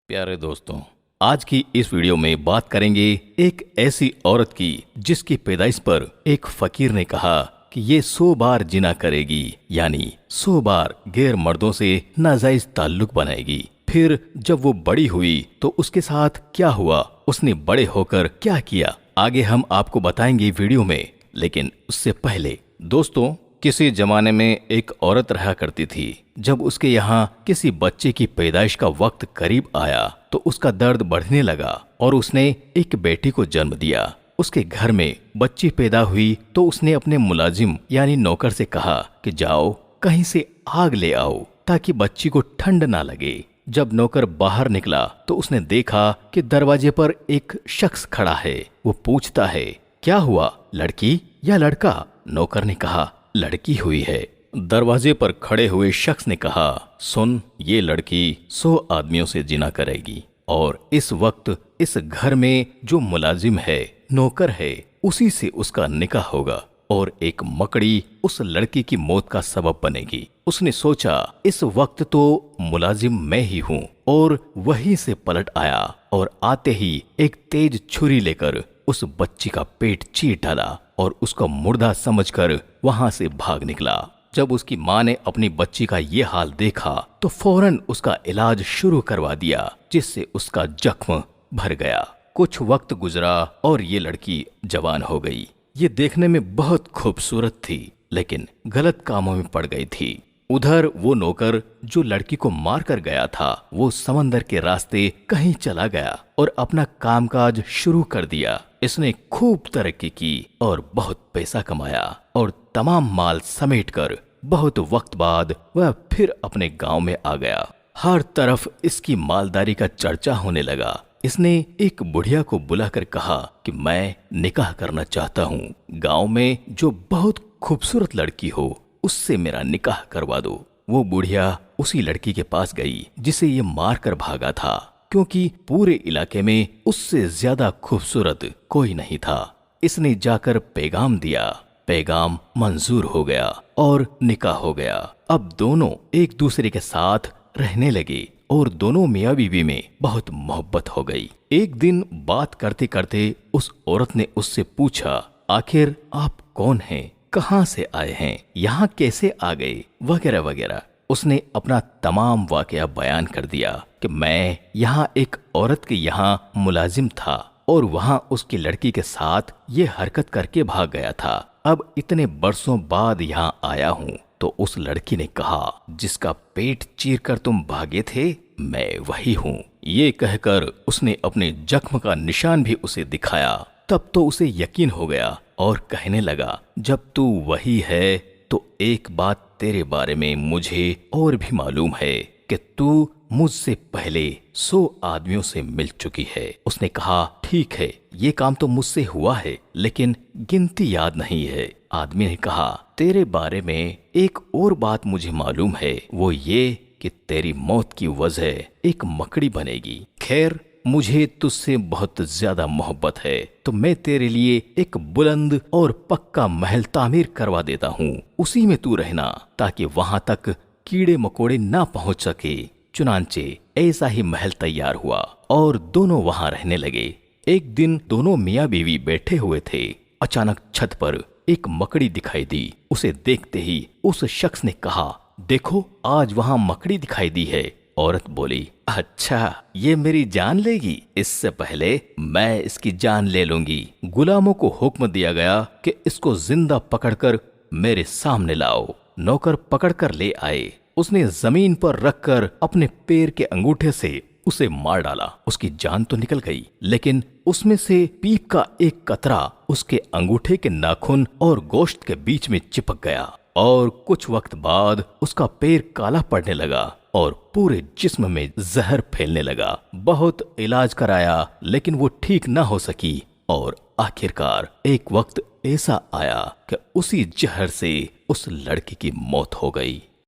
प्यारे दोस्तों, आज की इस वीडियो में बात करेंगे एक ऐसी औरत की जिसकी पैदाइश पर एक फकीर ने कहा कि ये 100 बार जिना करेगी, यानी 100 बार गैर मर्दों से नाजायज ताल्लुक बनाएगी। फिर जब वो बड़ी हुई तो उसके साथ क्या हुआ, उसने बड़े होकर क्या किया, आगे हम आपको बताएंगे वीडियो में। लेकिन उससे पहले दोस्तों, किसी जमाने में एक औरत रहा करती थी। जब उसके यहाँ किसी बच्चे की पैदाइश का वक्त करीब आया तो उसका दर्द बढ़ने लगा और उसने एक बेटी को जन्म दिया। उसके घर में बच्ची पैदा हुई तो उसने अपने मुलाजिम यानी नौकर से कहा कि जाओ कहीं से आग ले आओ ताकि बच्ची को ठंड ना लगे। जब नौकर बाहर निकला तो उसने देखा कि दरवाजे पर एक शख्स खड़ा है। वो पूछता है, क्या हुआ, लड़की या लड़का? नौकर ने कहा, लड़की हुई है। दरवाजे पर खड़े हुए शख्स ने कहा, सुन, ये लड़की 100 आदमियों से जिना करेगी और इस वक्त इस घर में जो मुलाजिम है, नौकर है, उसी से उसका निकाह होगा और एक मकड़ी उस लड़की की मौत का सबब बनेगी। उसने सोचा इस वक्त तो मुलाजिम मैं ही हूँ और वहीं से पलट आया और आते ही एक तेज छुरी लेकर उस बच्ची का पेट चीर डाला और उसका मुर्दा समझकर वहां से भाग निकला। जब उसकी माँ ने अपनी बच्ची का ये हाल देखा तो फौरन उसका इलाज शुरू करवा दिया, जिससे उसका जख्म भर गया। कुछ वक्त गुजरा और ये लड़की जवान हो गई। ये देखने में बहुत खूबसूरत थी, लेकिन गलत कामों में पड़ गई थी। उधर वो नौकर जो लड़की को मार कर गया था, वो समंदर के रास्ते कहीं चला गया और अपना कामकाज शुरू कर दिया। इसने खूब तरक्की की और बहुत पैसा कमाया और तमाम माल समेटकर बहुत वक्त बाद वह फिर अपने गांव में आ गया। हर तरफ इसकी मालदारी का चर्चा होने लगा। इसने एक बुढ़िया को बुलाकर कहा कि मैं निकाह करना चाहता हूँ। गांव में जो बहुत खूबसूरत लड़की हो उससे मेरा निकाह करवा दो। वो बुढ़िया उसी लड़की के पास गई जिसे ये मार कर भागा था, क्योंकि पूरे इलाके में उससे ज्यादा खूबसूरत कोई नहीं था। इसने जाकर पैगाम दिया, पैगाम मंजूर हो गया और निकाह हो गया। अब दोनों एक दूसरे के साथ रहने लगे और दोनों मियाँ बीवी में बहुत मोहब्बत हो गई। एक दिन बात करते करते उस औरत ने उससे पूछा, आखिर आप कौन हैं, कहाँ से आए हैं, यहाँ कैसे आ गए, वगैरह वगैरह। उसने अपना तमाम वाकया बयान कर दिया कि मैं यहाँ एक औरत के यहाँ मुलाजिम था और वहाँ उसकी लड़की के साथ ये हरकत करके भाग गया था। अब इतने बरसों बाद यहाँ आया हूँ। तो उस लड़की ने कहा, जिसका पेट चीर कर तुम भागे थे, मैं वही हूँ। ये कहकर उसने अपने जख्म का निशान भी उसे दिखाया। तब तो उसे यकीन हो गया और कहने लगा, जब तू वही है तो एक बात तेरे बारे में मुझे और भी मालूम है कि तू मुझसे पहले 100 आदमियों से मिल चुकी है। उसने कहा, ठीक है, ये काम तो मुझसे हुआ है, लेकिन गिनती याद नहीं है। आदमी ने कहा, तेरे बारे में एक और बात मुझे मालूम है, वो ये कि तेरी मौत की वजह एक मकड़ी बनेगी। खैर, मुझे तुझसे बहुत ज्यादा मोहब्बत है तो मैं तेरे लिए एक बुलंद और पक्का महल तामीर करवा देता हूँ। उसी में तू रहना ताकि वहां तक कीड़े मकोड़े ना पहुंच सके। चुनांचे ऐसा ही महल तैयार हुआ और दोनों वहां रहने लगे। एक दिन दोनों मियाँ बीवी बैठे हुए थे। अचानक छत पर एक मकड़ी दिखाई दी। उसे देखते ही उस शख्स ने कहा, देखो, आज वहां मकड़ी दिखाई दी है। औरत बोली, अच्छा, ये मेरी जान लेगी? इससे पहले मैं इसकी जान ले लूंगी। गुलामों को हुक्म दिया गया कि इसको जिंदा पकड़कर मेरे सामने लाओ। नौकर पकड़कर ले आए। उसने जमीन पर रखकर अपने पैर के अंगूठे से उसे मार डाला। उसकी जान तो निकल गई, लेकिन उसमें से पीप का एक कतरा उसके अंगूठे के नाखून और गोश्त के बीच में चिपक गया और कुछ वक्त बाद उसका पैर काला पड़ने लगा और पूरे जिस्म में जहर फैलने लगा। बहुत इलाज कराया, लेकिन वो ठीक न हो सकी और आखिरकार एक वक्त ऐसा आया कि उसी जहर से उस लड़की की मौत हो गई।